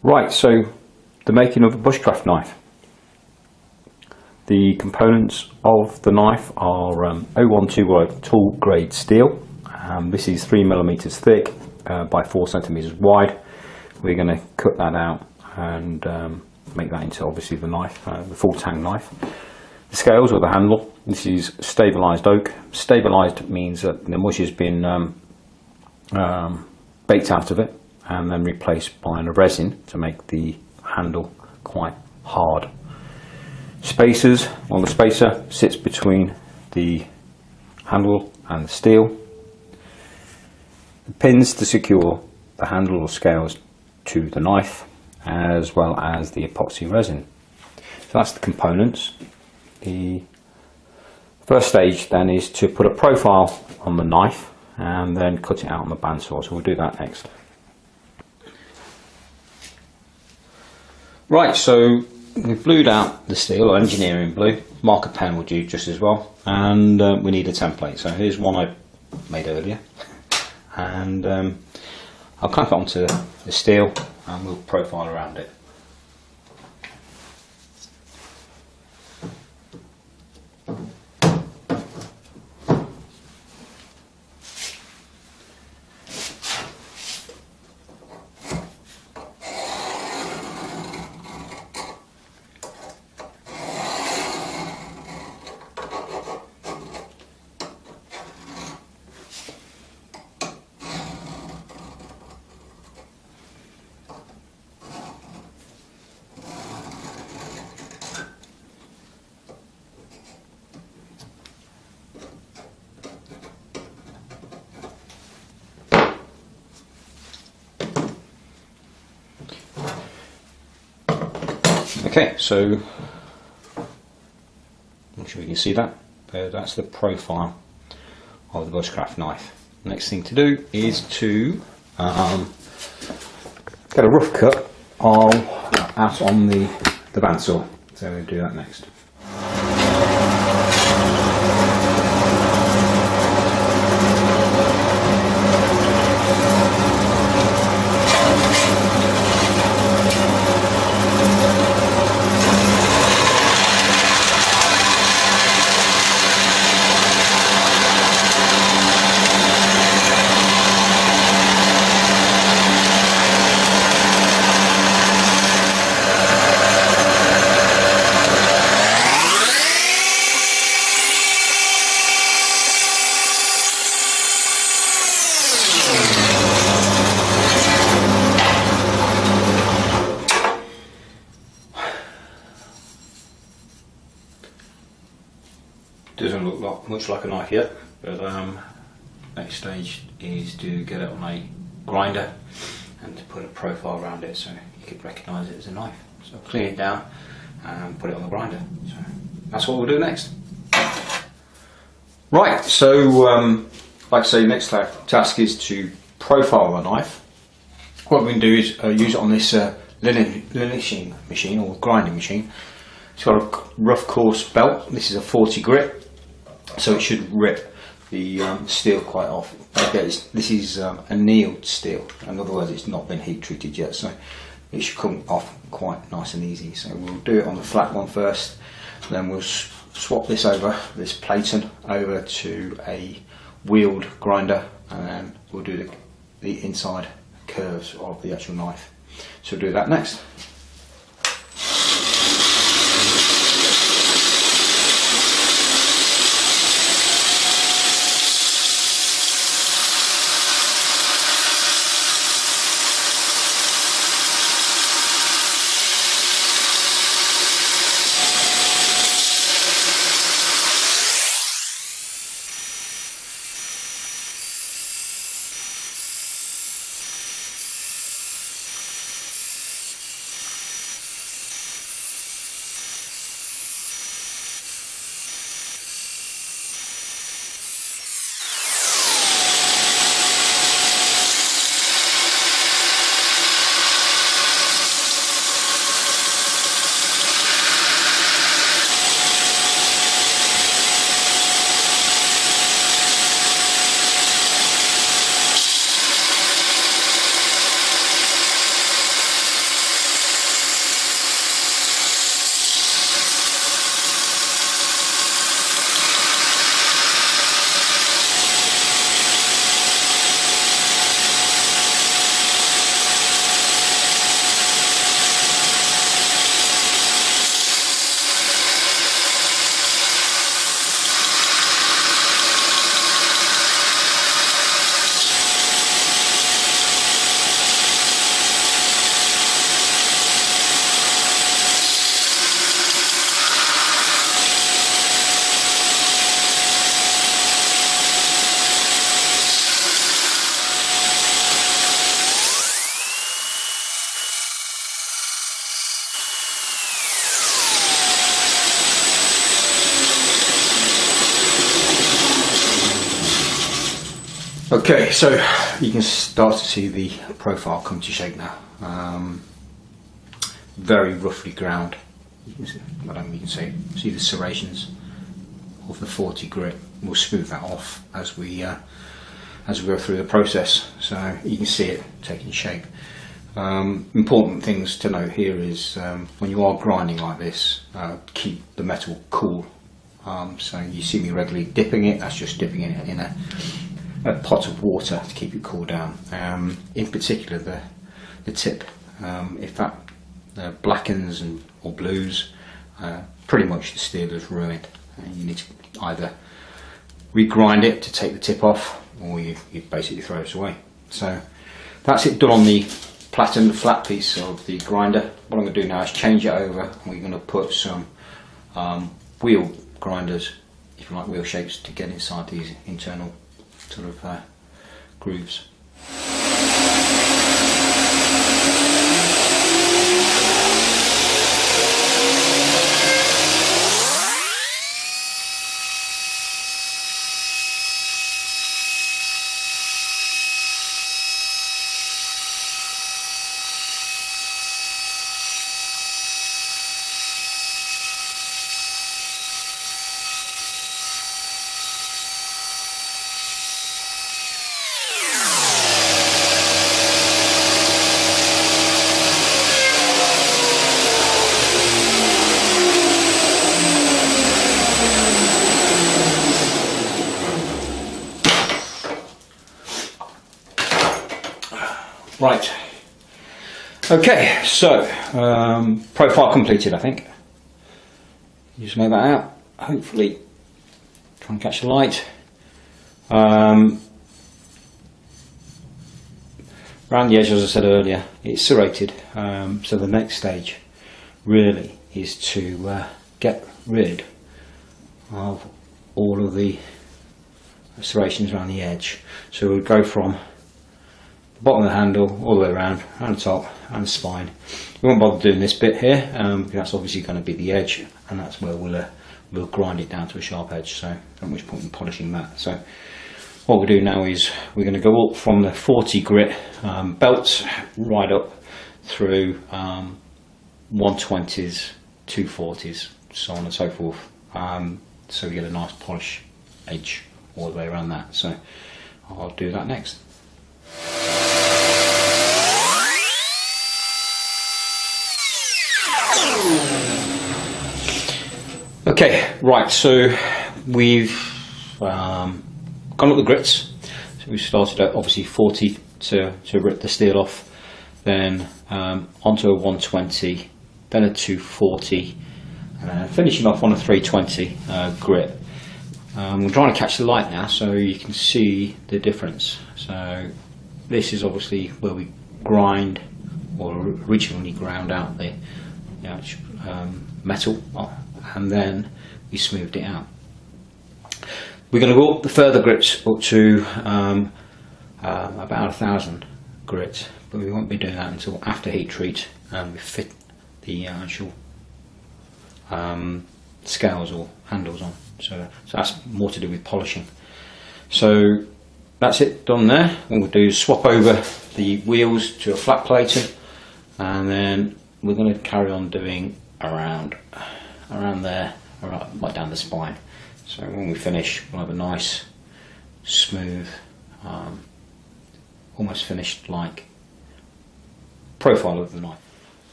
Right, so the making of a bushcraft knife. The components of the knife are 012 tool grade steel. This is 3mm thick by 4cm wide. We're going to cut that out and make that into obviously the knife, the full tang knife. The scales or the handle, this is stabilised oak. Stabilised means that the mush has been baked out of it and then replaced by a resin to make the handle quite hard. Spacers, well, the spacer sits between the handle and the steel. The pins to secure the handle or scales to the knife, as well as the epoxy resin. So that's the components. The first stage then is to put a profile on the knife and then cut it out on the bandsaw, so we'll do that next. Right, so we've blued out the steel, or engineering blue. Marker pen will do just as well, and we need a template. So here's one I made earlier, and I'll clamp it onto the steel and we'll profile around it. Okay, so I'm sure you can see that, but that's the profile of the bushcraft knife. Next thing to do is to get a rough cut out on the bandsaw, so we'll do that next. Doesn't look much like a knife yet, but next stage is to get it on a grinder and to put a profile around it so you could recognise it as a knife. So clean it down and put it on the grinder. So that's what we'll do next. Right, so like I say, next task is to profile the knife. What we're going to do is use it on this linishing machine or grinding machine. It's got a rough coarse belt. This is a 40 grit, so it should rip the steel quite off. Okay, this is annealed steel. In other words, it's not been heat treated yet, so it should come off quite nice and easy. So we'll do it on the flat one first, then we'll swap this platen over to a wheeled grinder, and then we'll do the inside curves of the actual knife. So we'll do that next. Okay, so you can start to see the profile come to shape now. Very roughly ground. You can see the serrations of the 40 grit. We'll smooth that off as we go through the process, so you can see it taking shape. Important things to note here is when you are grinding like this, keep the metal cool. So you see me regularly dipping it. That's just dipping it in a pot of water to keep it cool down. In particular, the tip. If that blackens or blues, pretty much the steel is ruined. You need to either regrind it to take the tip off, or you basically throw it away. So that's it done on the platen flat piece of the grinder. What I'm going to do now is change it over, and we're going to put some wheel grinders, if you like, wheel shapes, to get inside these internal sort of grooves. Right, okay, so profile completed, I think. You just make that out, hopefully try and catch the light. Around the edge, as I said earlier, it's serrated, so the next stage really is to get rid of all of the serrations around the edge. So we'll go from the bottom of the handle all the way around the top and the spine. We won't bother doing this bit here, because that's obviously going to be the edge, and that's where we'll grind it down to a sharp edge, so not much point in polishing that. So what we'll do now is we're going to go up from the 40 grit belts right up through 120s, 240s, so on and so forth, so we get a nice polish edge all the way around that. So I'll do that next. Okay, right, so we've gone up the grits. So we started at obviously 40 to rip the steel off, then onto a 120, then a 240, and finishing off on a 320 grit. I'm trying to catch the light now so you can see the difference. So this is obviously where we grind, or originally ground out the actual metal, and then we smoothed it out. We're going to go up the further grits up to about 1,000 grit, but we won't be doing that until after heat treat and we fit the actual scales or handles on. So that's more to do with polishing. So that's it done there. What we'll do is swap over the wheels to a flat plating, and then we're going to carry on doing around there, right down the spine. So when we finish, we'll have a nice, smooth, almost finished like profile of the knife.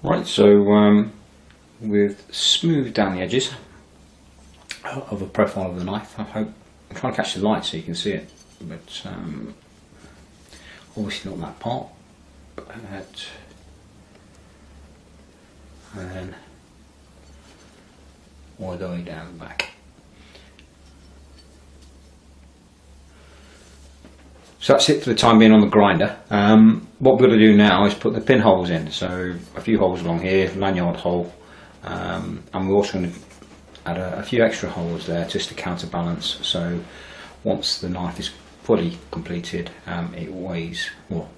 Right, so we've smoothed down the edges of a profile of the knife. I'm trying to catch the light so you can see it, but obviously not that part. And then all the way down the back. So that's it for the time being on the grinder. What we're going to do now is put the pinholes in. So a few holes along here, lanyard hole, and we're also going to add a few extra holes there just to counterbalance. So once the knife is fully completed, it weighs or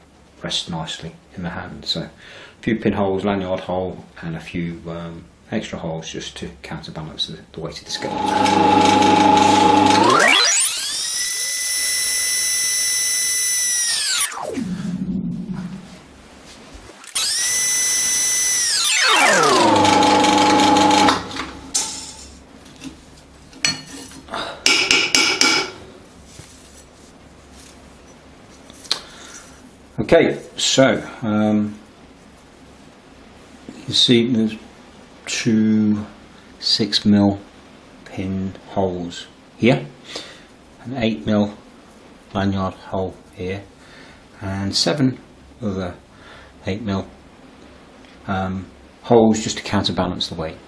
rests nicely in the hand. So a few pinholes, lanyard hole, and a few extra holes just to counterbalance the weight of the skeleton. Okay, so you can see there's 2 6mm pin holes here, an 8mm lanyard hole here, and 7 other 8mm holes just to counterbalance the weight,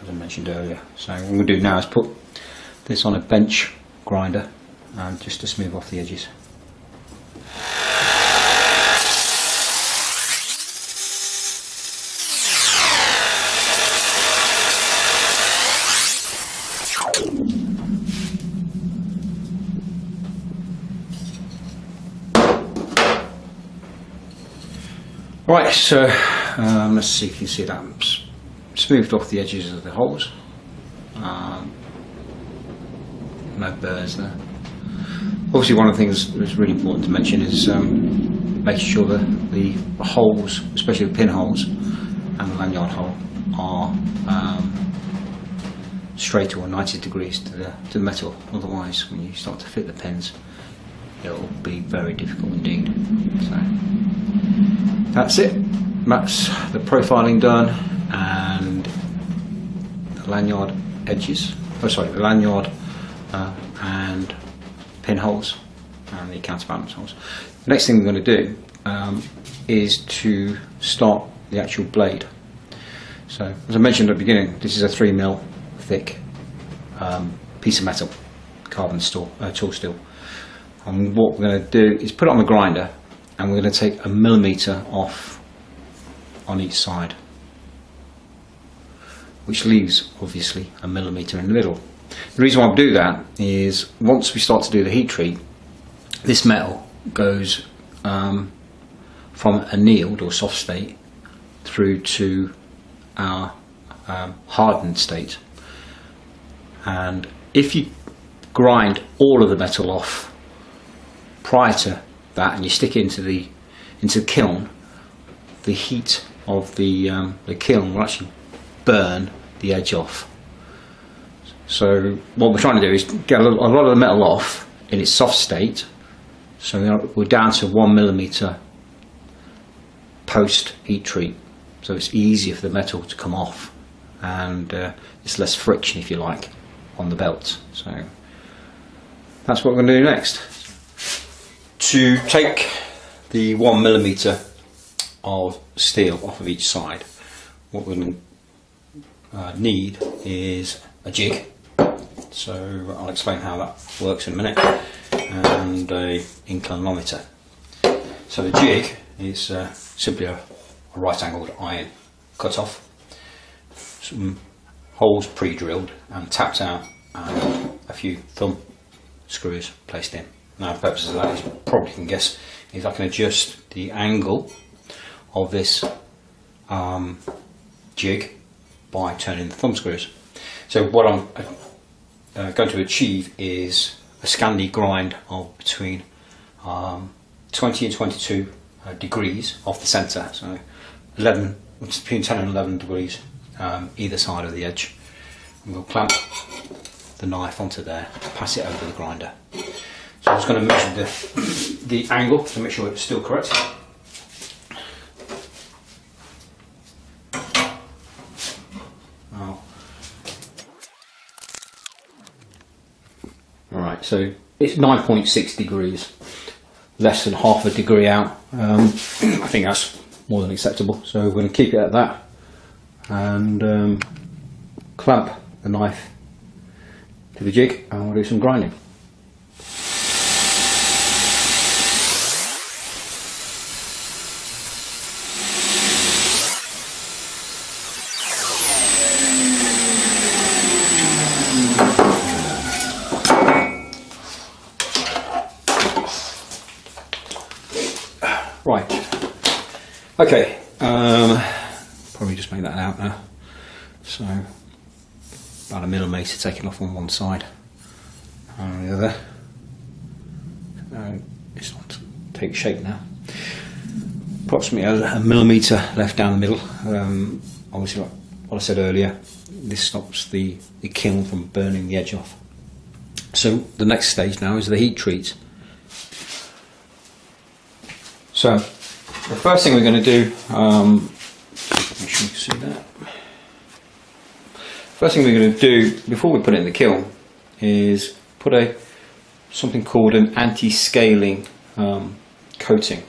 as I mentioned earlier. So what we'll do now is put this on a bench grinder just to smooth off the edges. Right, so let's see if you can see that smoothed off the edges of the holes. No burrs there. Obviously, one of the things that's really important to mention is making sure that the holes, especially the pin holes and the lanyard hole, are straight or 90 degrees to the metal. Otherwise, when you start to fit the pins, it'll be very difficult indeed. So that's it. That's the profiling done, and the lanyard edges. Oh, sorry, the lanyard and pin holes and the counterbalance holes. The next thing we're going to do is to start the actual blade. So, as I mentioned at the beginning, this is a 3mm thick piece of metal, carbon tool steel. And what we're going to do is put it on the grinder, and we're going to take 1mm off on each side, which leaves obviously 1mm in the middle. The reason why we do that is once we start to do the heat treat, this metal goes from annealed or soft state through to our hardened state, and if you grind all of the metal off prior to that and you stick it into the kiln, the heat of the kiln will actually burn the edge off. So what we're trying to do is get a lot of the metal off in its soft state, so we're down to 1mm post heat treat, so it's easier for the metal to come off, and it's less friction, if you like, on the belt. So that's what we're going to do next. To take the 1mm of steel off of each side, what we're going to need is a jig. So I'll explain how that works in a minute, and a inclinometer. So the jig is simply a right angled iron cut off, some holes pre-drilled and tapped out, and a few thumb screws placed in. Now the purpose of that, as you probably can guess, is I can adjust the angle of this jig by turning the thumb screws. So what I'm going to achieve is a Scandi grind of between 20 and 22 degrees off the centre, so between 10 and 11 degrees either side of the edge. And we'll clamp the knife onto there, pass it over the grinder. So I'm just going to measure the angle to make sure it's still correct. Alright, so it's 9.6 degrees, less than half a degree out. I think that's more than acceptable, so we're going to keep it at that, and clamp the knife to the jig, and we'll do some grinding. Right, okay, probably just make that out now. So about 1mm taken off on one side and the other. It's starting to take shape now. Approximately 1mm left down the middle. Obviously, like what I said earlier, this stops the kiln from burning the edge off. So the next stage now is the heat treat. So the first thing we're going to do, make sure you can see that. First thing we're going to do before we put it in the kiln is put something called an anti-scaling coating.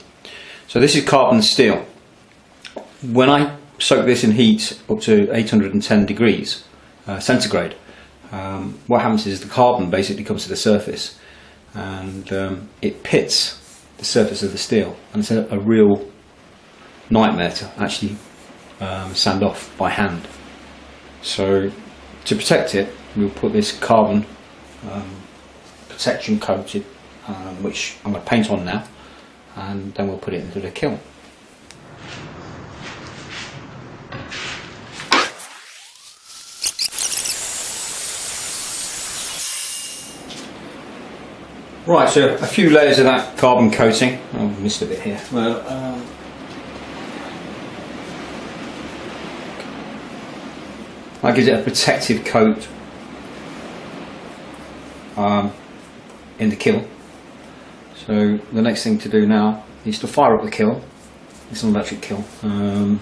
So this is carbon steel. When I soak this in heat up to 810 degrees centigrade, what happens is the carbon basically comes to the surface and it pits the surface of the steel, and it's a real nightmare to actually sand off by hand. So to protect it, we'll put this carbon protection coated, which I'm going to paint on now, and then we'll put it into the kiln. Right, so a few layers of that carbon coating. Oh, I missed a bit here. Well, that gives it a protective coat in the kiln. So the next thing to do now is to fire up the kiln. It's an electric kiln, and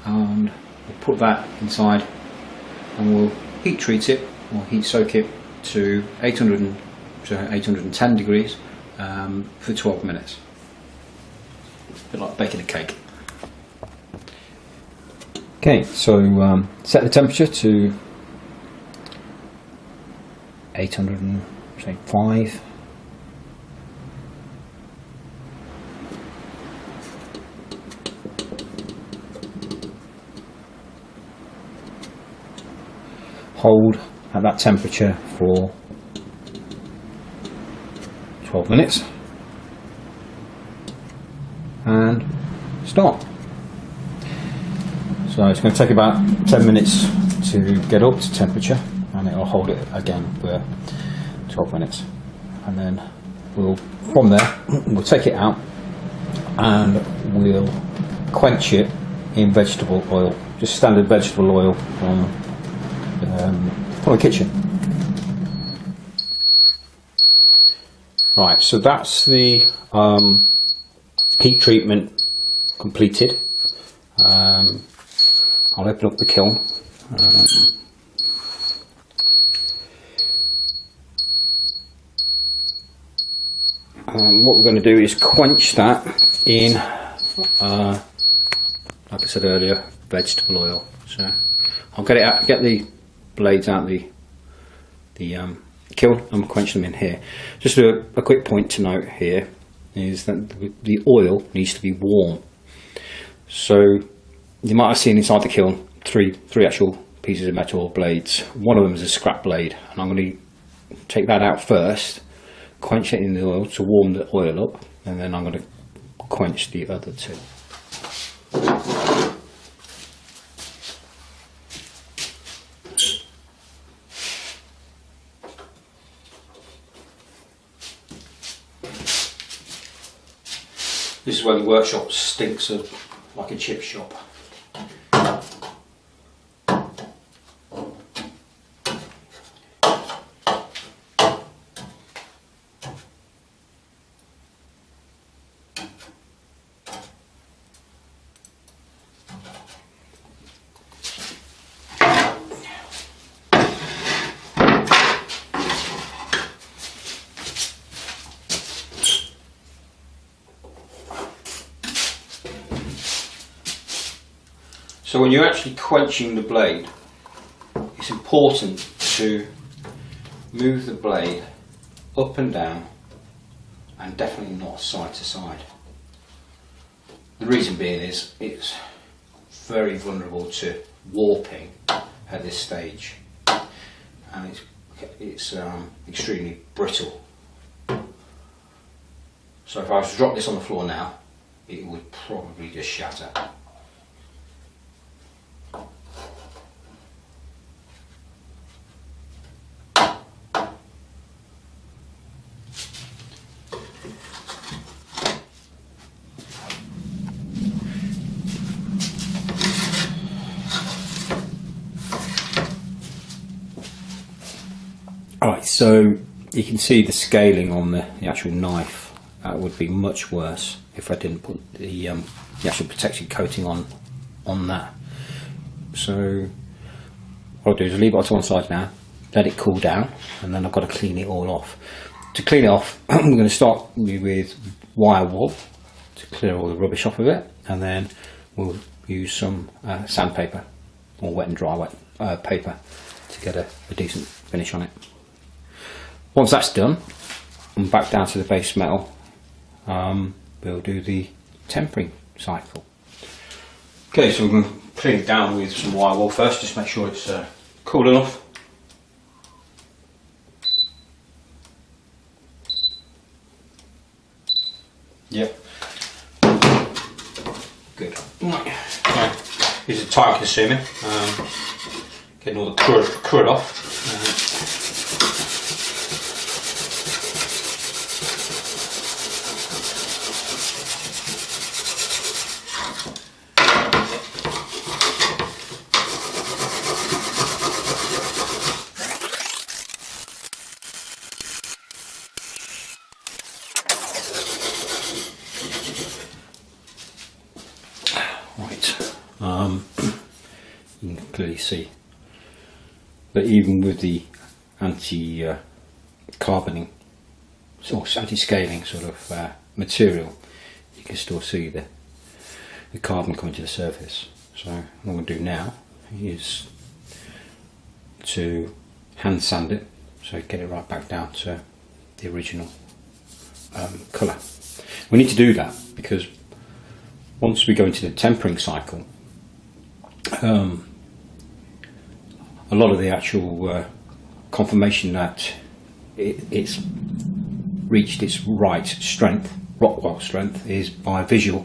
we'll put that inside, and we'll heat treat it or heat soak it to 810 degrees for 12 minutes. A bit like baking a cake. Okay, so set the temperature to 805. Hold at that temperature for 12 minutes and start. So it's going to take about 10 minutes to get up to temperature, and it'll hold it again for 12 minutes, and then from there we'll take it out and we'll quench it in vegetable oil, just standard vegetable oil from the kitchen. Right, so that's the heat treatment completed. I'll open up the kiln. And what we're going to do is quench that in, like I said earlier, vegetable oil. So I'll get it out, get the blades out the kiln and quench them in here. Just a quick point to note here is that the oil needs to be warm. So you might have seen inside the kiln three actual pieces of metal blades. One of them is a scrap blade, and I'm going to take that out first, quench it in the oil to warm the oil up, and then I'm going to quench the other two. This is where the workshop stinks of like a chip shop. So when you're actually quenching the blade, it's important to move the blade up and down, and definitely not side to side. The reason being is it's very vulnerable to warping at this stage, and it's extremely brittle. So if I was to drop this on the floor now, it would probably just shatter. Alright, so you can see the scaling on the actual knife. that would be much worse if I didn't put the actual protection coating on that. So what I'll do is leave it to one side now, let it cool down, and then I've got to clean it all off. To clean it off, I'm going to start with wire wool to clear all the rubbish off of it, and then we'll use some sandpaper or wet and dry paper to get a decent finish on it. Once that's done, I'm back down to the base metal. We'll do the tempering cycle. Okay, so we're going to clean it down with some wire wool first, just make sure it's cool enough. Yep. Good. Right. These are time consuming. Getting all the crud off. You can clearly see that even with the anti-carboning or anti-scaling sort of material, you can still see the carbon coming to the surface. So what I'm going to do now is to hand sand it, so get it right back down to the original colour. We need to do that because once we go into the tempering cycle, a lot of the actual confirmation that it's reached its right strength, Rockwell strength, is by visual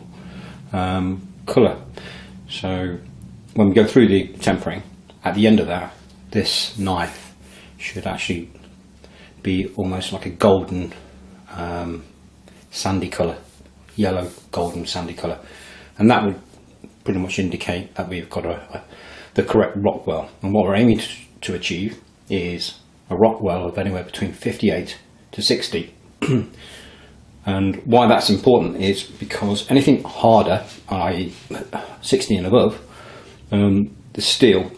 colour. So when we go through the tempering, at the end of that, this knife should actually be almost like a golden sandy colour, yellow golden sandy colour, and that would pretty much indicate that we've got the correct Rockwell. And what we're aiming to achieve is a Rockwell of anywhere between 58 to 60. And why that's important is because anything harder, i.e. 60 and above, the steel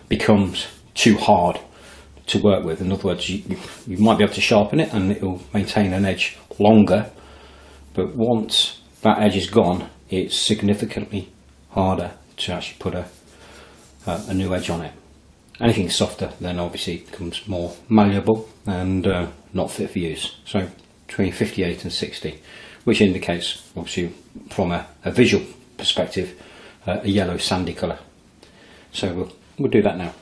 becomes too hard to work with. In other words, you might be able to sharpen it and it will maintain an edge longer, but once that edge is gone, it's significantly harder to actually put a new edge on it. Anything softer then obviously becomes more malleable and not fit for use. So between 58 and 60, which indicates obviously from a visual perspective a yellow sandy colour. So we'll do that now.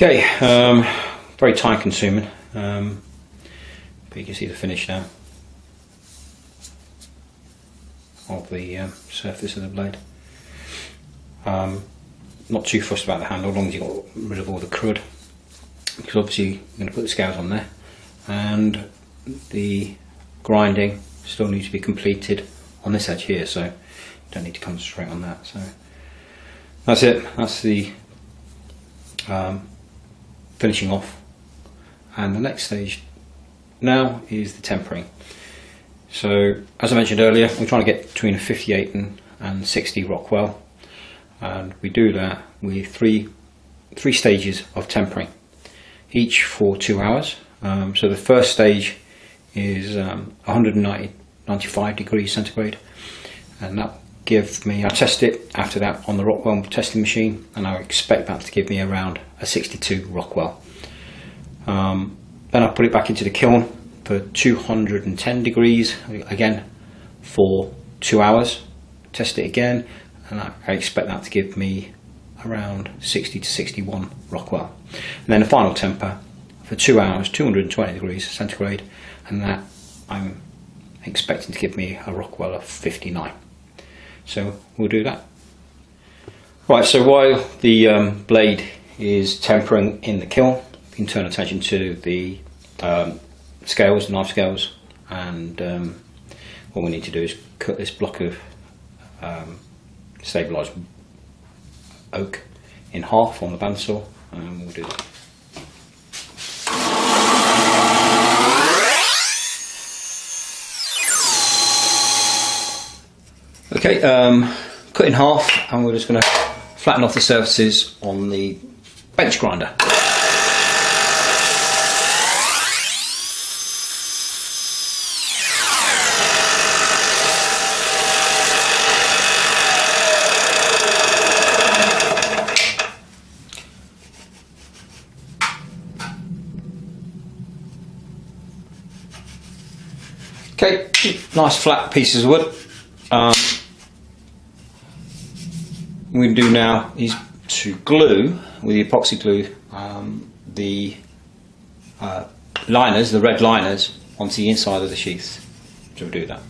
Okay, very time consuming, but you can see the finish now of the surface of the blade. Not too fussed about the handle, as long as you've got rid of all the crud, because obviously you're going to put the scales on there, and the grinding still needs to be completed on this edge here, so you don't need to concentrate on that. So that's it, that's the finishing off, and the next stage now is the tempering. So as I mentioned earlier, we're trying to get between a 58 and 60 Rockwell, and we do that with three stages of tempering, each for 2 hours. So the first stage is 195 degrees centigrade, and that gives me, I test it after that on the Rockwell testing machine, and I expect that to give me around a 62 Rockwell. Then I put it back into the kiln for 210 degrees again for 2 hours, test it again, and I expect that to give me around 60 to 61 Rockwell. And then the final temper for 2 hours, 220 degrees centigrade, and that I'm expecting to give me a Rockwell of 59. So we'll do that. Right, so while the blade is tempering in the kiln, you can turn attention to the scales, knife scales, and what we need to do is cut this block of stabilised oak in half on the bandsaw, and we'll do that. Okay, cut in half, and we're just going to flatten off the surfaces on the bench grinder. Okay, nice flat pieces of wood. What we do now is to glue with the epoxy glue the liners, the red liners, onto the inside of the sheaths. So we'll do that.